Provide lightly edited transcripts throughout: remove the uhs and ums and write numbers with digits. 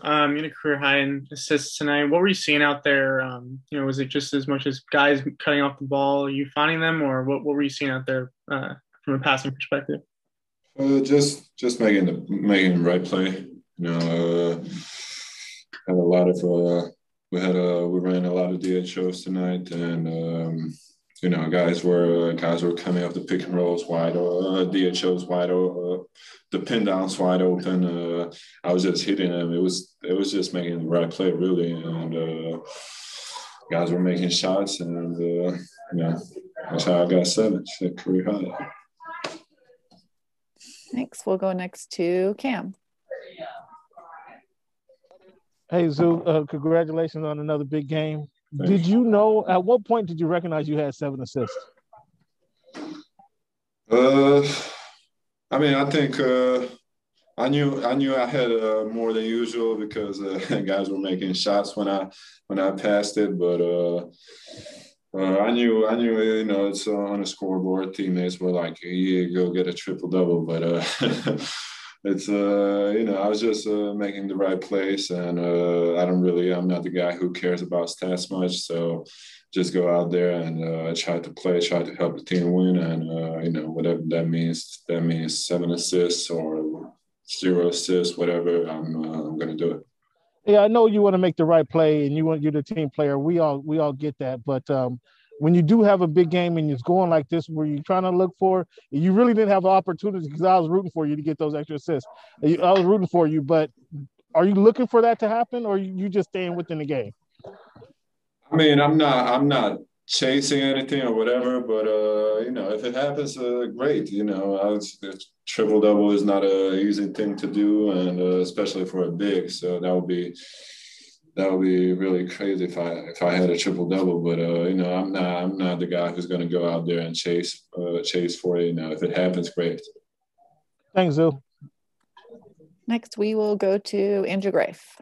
You had a career high in assists tonight. What were you seeing out there? Was it just as much as guys cutting off the ball, are you finding them, or what were you seeing out there from a passing perspective? Just making the right play. Had a lot of we ran a lot of DHOs tonight, and guys were coming off the pick and rolls wide, DHOs wide, the pin downs wide open. I was just hitting them. It was just making the right play really, and guys were making shots, and that's how I got 7. Shit, career high. Thanks. We'll go next to Cam. Hey, Zoo, congratulations on another big game. Thanks. Did you know, at what point did you recognize you had 7 assists? I think I knew I had more than usual because guys were making shots when I passed it, but I knew it's on the scoreboard. Teammates were like, "Yeah, go get a triple double," but it's I was just making the right plays, and I'm not the guy who cares about stats much, so just go out there and try to help the team win, and whatever that means 7 assists or 0 assists, whatever. I'm gonna do it. Yeah, I know you want to make the right play, and you're the team player. We all get that, but when you do have a big game and it's going like this, where you're trying to look for, you really didn't have the opportunity because I was rooting for you to get those extra assists. I was rooting for you, but are you looking for that to happen, or are you just staying within the game? I'm not chasing anything or whatever, but if it happens, great. Triple double is not an easy thing to do, and especially for a big. So that would be really crazy if I had a triple double. But I'm not the guy who's going to go out there and chase for it. If it happens, great. Thanks, Zil. Next, we will go to Andrew Grafe.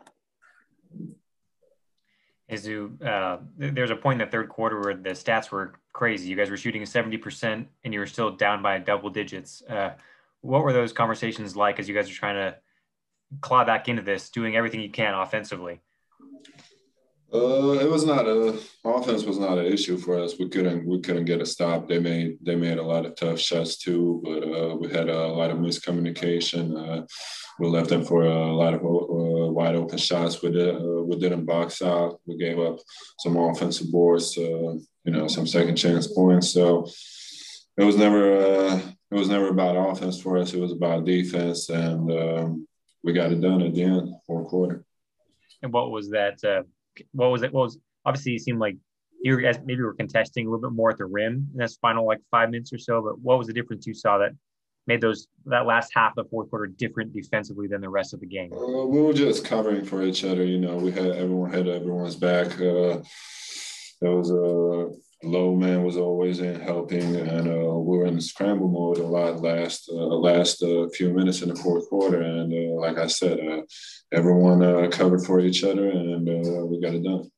Izu, there's a point in the third quarter where the stats were crazy. You guys were shooting 70% and you were still down by double digits. What were those conversations like as you guys are trying to claw back into this, doing everything you can offensively? It was not offense was not an issue for us. We couldn't get a stop. They made a lot of tough shots too, but we had a lot of miscommunication. We left them for a lot of wide open shots. We didn't box out. We gave up some offensive boards, some second chance points. So it was never about offense for us. It was about defense, and we got it done at the end, fourth quarter. And what was that? What was it? Obviously it seemed like you guys maybe were contesting a little bit more at the rim in this final 5 minutes or so. But what was the difference you saw that made that last half of the fourth quarter different defensively than the rest of the game? We were just covering for each other. Everyone had everyone's back. There was low man was always in helping, and we were in scramble mode a lot last few minutes in the fourth quarter. And like I said, everyone covered for each other, and we got it done.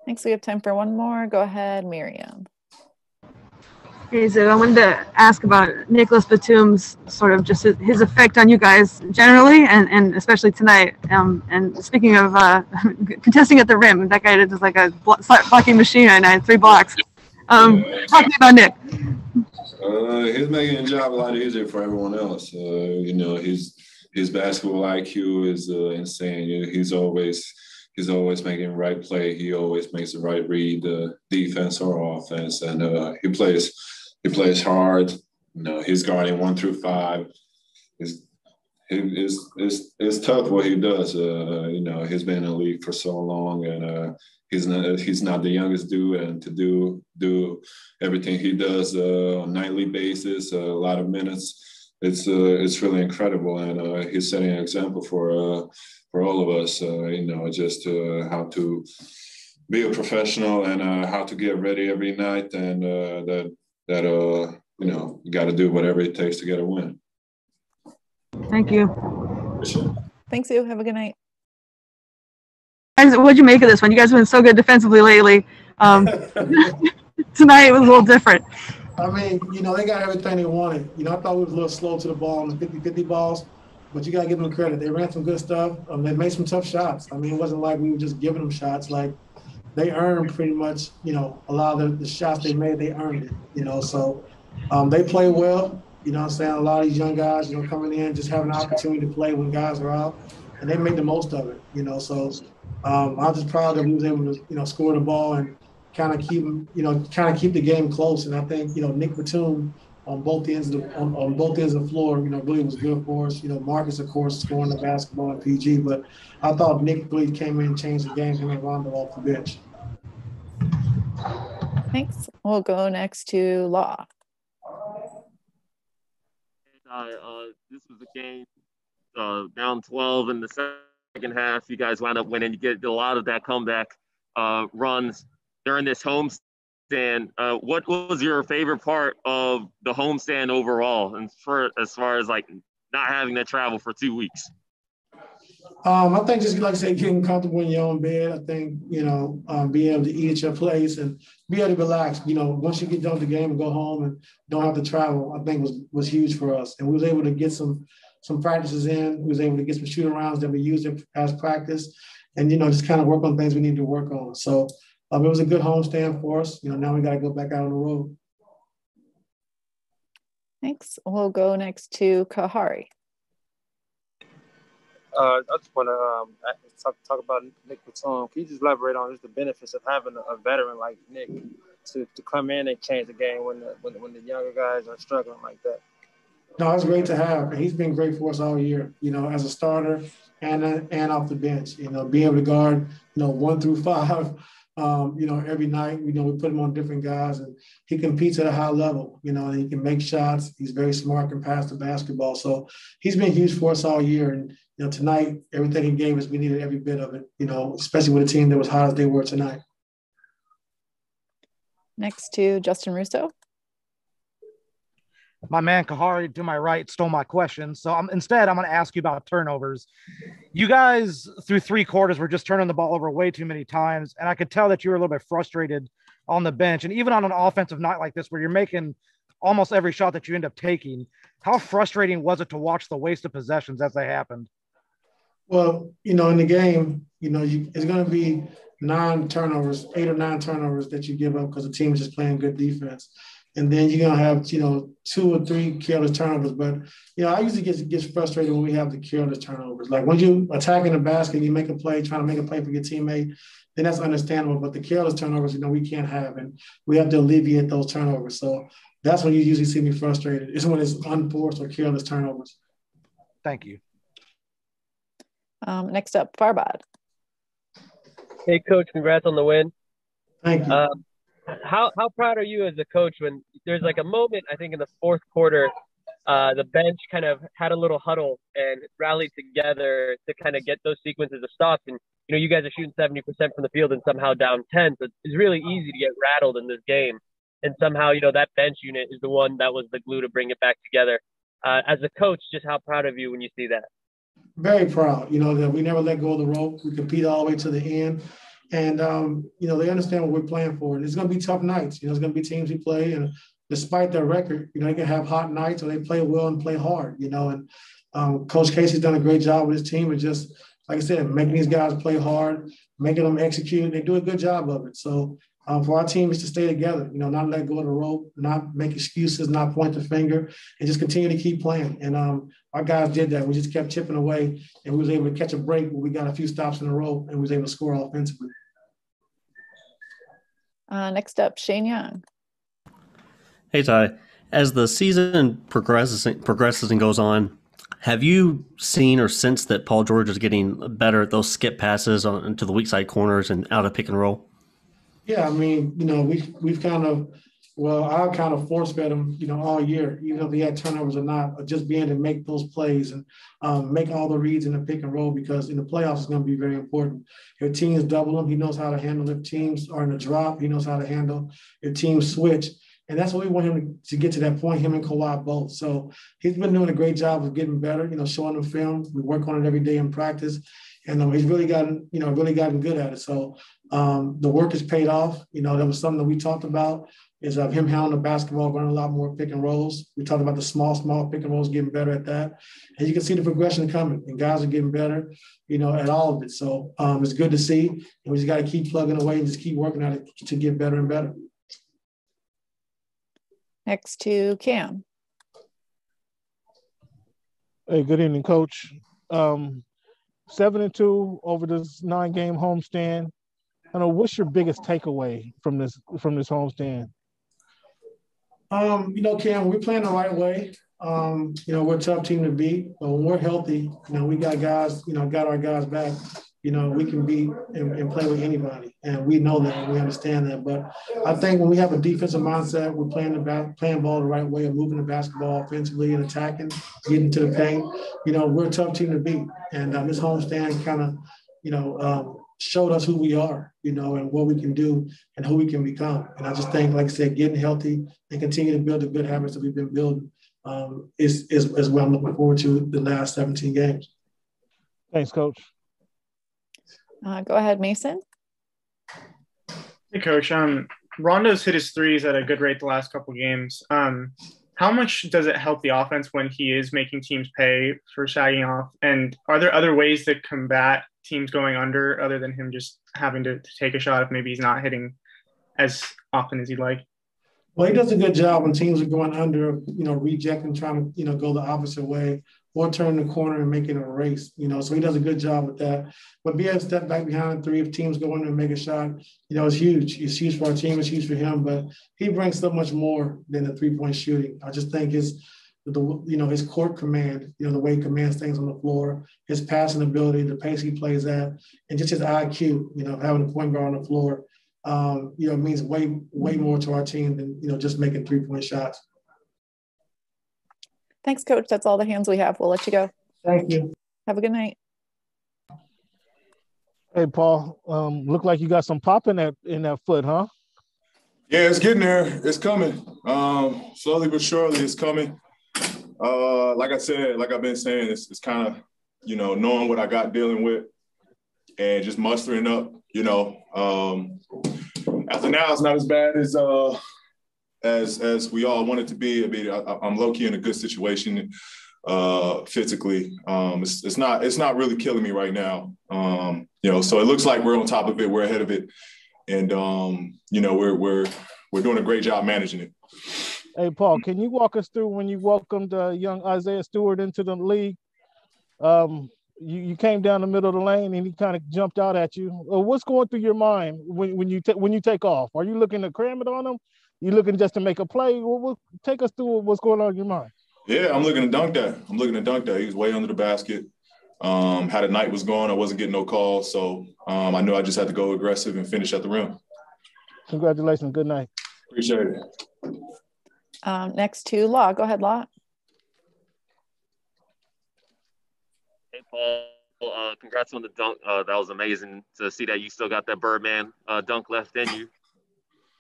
Thanks. We have time for one more. Go ahead, Miriam. Okay, so I wanted to ask about Nicolas Batum's sort of just his effect on you guys generally, and especially tonight. And speaking of contesting at the rim, that guy is like a blocking machine right now, 3 blocks. Talk to me about Nick. He's making the job a lot easier for everyone else. His basketball IQ is insane. He's always making the right play. He always makes the right read, defense or offense, and he plays hard. He's guarding 1 through 5. It's tough what he does. He's been in the league for so long, and he's not the youngest dude, and to do everything he does on a nightly basis, a lot of minutes, it's really incredible, and he's setting an example for all of us. Just how to be a professional and how to get ready every night, and you got to do whatever it takes to get a win. Thank you. For sure. Thanks, you. Have a good night. Guys, what'd you make of this one? You guys have been so good defensively lately. Tonight it was a little different. They got everything they wanted. I thought we was a little slow to the ball on the 50-50 balls. but you got to give them credit. They ran some good stuff. They made some tough shots. I mean, it wasn't like we were just giving them shots. Like, they earned pretty much, a lot of the shots they made, they earned it. So they play well. You know what I'm saying? A lot of these young guys, coming in, just having an opportunity to play when guys are out, and they made the most of it. So I'm just proud that we was able to, score the ball and kind of keep the game close. And I think, Nick Batum on both ends of on both ends of the floor, really was good for us. Marcus, of course, scoring the basketball and PG, but I thought Nick really came in and changed the game, him and Rondo off the bench. Thanks. We'll go next to Law. This was a game down 12 in the second half. You guys wound up winning. You get a lot of that comeback runs during this homestand. What was your favorite part of the homestand overall, and as far as like not having to travel for 2 weeks? I think just like I said, getting comfortable in your own bed. I think, being able to eat at your place and be able to relax. Once you get done with the game and go home and don't have to travel, I think was huge for us. And we was able to get some practices in. We was able to get some shoot arounds that we used as practice, and just kind of work on things we need to work on. So it was a good homestand for us. Now we got to go back out on the road. Thanks. We'll go next to Kahari. I just want to talk about Nick Batum. Can you just elaborate on just the benefits of having a veteran like Nick to come in and change the game when the younger guys are struggling like that? No, it's great to have. He's been great for us all year, as a starter and off the bench. Being able to guard, 1 through 5, every night. We put him on different guys, and he competes at a high level, and he can make shots. He's very smart, can pass the basketball. So he's been huge for us all year. And, tonight, everything he gave us, we needed every bit of it, especially with a team that was hot as they were tonight. Next to Justin Russo. My man Kahari to my right stole my question. So I'm going to ask you about turnovers. You guys, through 3 quarters, were just turning the ball over way too many times. And I could tell that you were a little bit frustrated on the bench. And even on an offensive night like this, where you're making almost every shot that you end up taking, how frustrating was it to watch the waste of possessions as they happened? Well, in the game, it's going to be 9 turnovers, 8 or 9 turnovers that you give up because the team is just playing good defense. And then you're going to have, 2 or 3 careless turnovers. But, I usually get frustrated when we have the careless turnovers. Like when you attacking the basket, you make a play, trying to make a play for your teammate, then that's understandable. But the careless turnovers, we can't have. And we have to alleviate those turnovers. So that's when you usually see me frustrated. It's when it's unforced or careless turnovers. Thank you. Next up, Farbad. Hey, Coach, congrats on the win. Thank you. How proud are you as a coach when there's like a moment, I think in the fourth quarter, the bench kind of had a little huddle and rallied together to kind of get those sequences of stops. And, you guys are shooting 70% from the field and somehow down 10. So it's really easy to get rattled in this game. And somehow, that bench unit is the one that was the glue to bring it back together. As a coach, just how proud of you when you see that? Very proud, that we never let go of the rope. We compete all the way to the end. And, they understand what we're playing for. And it's going to be tough nights. It's going to be teams we play. And despite their record, they can have hot nights or they play well and play hard, And Coach Casey's done a great job with his team. And just, like I said, making these guys play hard, making them execute. They do a good job of it. So for our team is to stay together, not let go of the rope, not make excuses, not point the finger, and just continue to keep playing. And our guys did that. We just kept chipping away, and we was able to catch a break when we got a few stops in a row, and we was able to score offensively. Next up, Shane Young. Hey, Ty. As the season progresses and goes on, have you seen or sensed that Paul George is getting better at those skip passes into the weak side corners and out of pick and roll? Yeah, I mean, we've kind of, I kind of force fed him, all year, even if he had turnovers or not, just being able to make those plays and make all the reads in the pick and roll, because in the playoffs it's going to be very important. If teams double him, he knows how to handle. If teams are in a drop, he knows how to handle. If teams switch. And that's what we want him to get to that point, him and Kawhi both. So he's been doing a great job of getting better, showing them film. We work on it every day in practice. and he's really gotten good at it. So the work has paid off. That was something that we talked about, is of him handling the basketball, running a lot more pick and rolls. We talked about the small pick and rolls, getting better at that. And you can see the progression coming, and guys are getting better, at all of it. So it's good to see. And we just got to keep plugging away and just keep working at it to get better and better. Next to Cam. Hey, good evening, Coach. 7-2 over this 9-game homestand. I know, what's your biggest takeaway from this homestand? Cam, we're playing the right way. We're a tough team to beat, but when we're healthy, we got guys, got our guys back. We can beat and play with anybody, and we know that, and we understand that. But I think when we have a defensive mindset, we're playing ball the right way, and moving the basketball offensively and attacking, getting to the paint. We're a tough team to beat, and this homestand kind of, showed us who we are, and what we can do and who we can become. And I just think, like I said, getting healthy and continue to build the good habits that we've been building is what I'm looking forward to the last 17 games. Thanks, Coach. Go ahead, Mason. Hey, Coach. Rondo's hit his threes at a good rate the last couple games. How much does it help the offense when he is making teams pay for sagging off? And are there other ways to combat teams going under other than him just having to take a shot if maybe he's not hitting as often as he'd like? Well, he does a good job when teams are going under, rejecting, trying to, go the opposite way or turn the corner and making it a race, so he does a good job with that. But being able to step back behind the three, if teams go under and make a shot, it's huge. It's huge for our team. It's huge for him, but he brings so much more than the three-point shooting. I just think his court command, the way he commands things on the floor, his passing ability, the pace he plays at, and just his IQ, having a point guard on the floor, means way more to our team than, just making three-point shots. Thanks, Coach. That's all the hands we have. We'll let you go. Thank you. Have a good night. Hey, Paul. Look like you got some pop in that foot, huh? Yeah, it's getting there. It's coming. Slowly but surely, it's coming. Like I said, like I've been saying, it's kind of, knowing what I got dealing with and just mustering up, After now, it's not as bad as we all want it to be. I mean, I'm low-key in a good situation physically. It's not really killing me right now. So it looks like we're on top of it. We're ahead of it. And, we're doing a great job managing it. Hey, Paul, can you walk us through when you welcomed young Isaiah Stewart into the league? You came down the middle of the lane and he kind of jumped out at you. What's going through your mind when you take off? Are you looking to cram it on him? You looking just to make a play? Take us through what's going on in your mind. Yeah, I'm looking to dunk that. He was way under the basket. How the night was going, I wasn't getting no calls, so I knew I just had to go aggressive and finish at the rim. Congratulations. Good night. Appreciate it. Next to Law. Go ahead, Law. Hey, Paul. Congrats on the dunk. That was amazing to see that you still got that Birdman dunk left in you.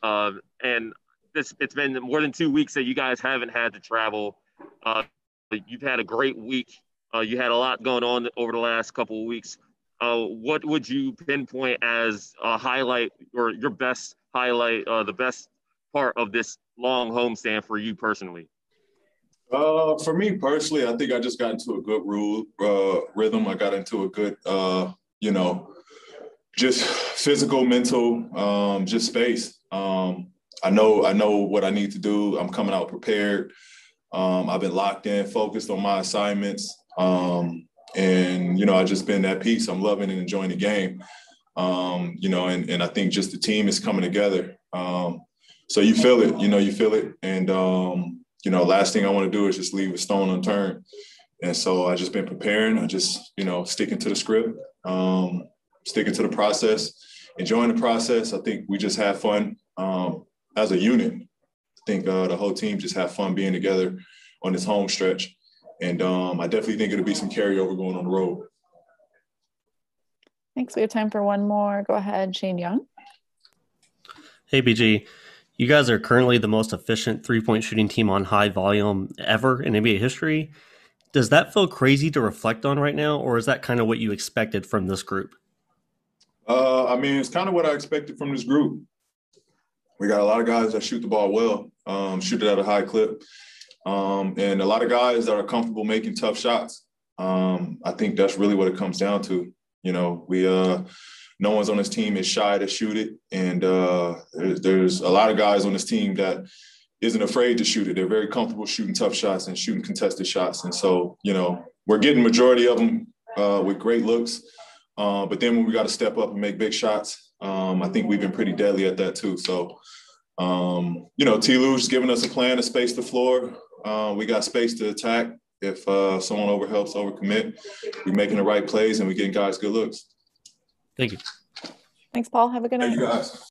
And it's been more than 2 weeks that you guys haven't had to travel. You've had a great week. You had a lot going on over the last couple of weeks. What would you pinpoint as a highlight or your best highlight, the best part of this long homestand for you personally? For me personally, I think I just got into a good rhythm. I got into a good, just physical, mental, just space. I know what I need to do. I'm coming out prepared. I've been locked in, focused on my assignments. And I've just been at peace. I'm loving and enjoying the game. And I think just the team is coming together. So you feel it, And, last thing I want to do is just leave a stone unturned. And so I just been preparing. I just, sticking to the script, sticking to the process, enjoying the process. I think we just have fun as a unit. I think the whole team just have fun being together on this home stretch. And I definitely think it'll be some carryover going on the road. Thanks. We have time for one more. Go ahead, Shane Young. Hey, BG. You guys are currently the most efficient three-point shooting team on high volume ever in NBA history. Does that feel crazy to reflect on right now, or is that kind of what you expected from this group? I mean, it's kind of what I expected from this group. We got a lot of guys that shoot the ball well, shoot it at a high clip, and a lot of guys that are comfortable making tough shots. I think that's really what it comes down to. You know, no one's on this team is shy to shoot it, and there's a lot of guys on this team that isn't afraid to shoot it. They're very comfortable shooting tough shots and shooting contested shots, and so we're getting majority of them with great looks. But then when we got to step up and make big shots, I think we've been pretty deadly at that too. So, T. Lou's giving us a plan to space the floor. We got space to attack. If someone helps overcommit, we're making the right plays and we're getting guys good looks. Thank you. Thanks, Paul. Have a good night. Thank you, guys.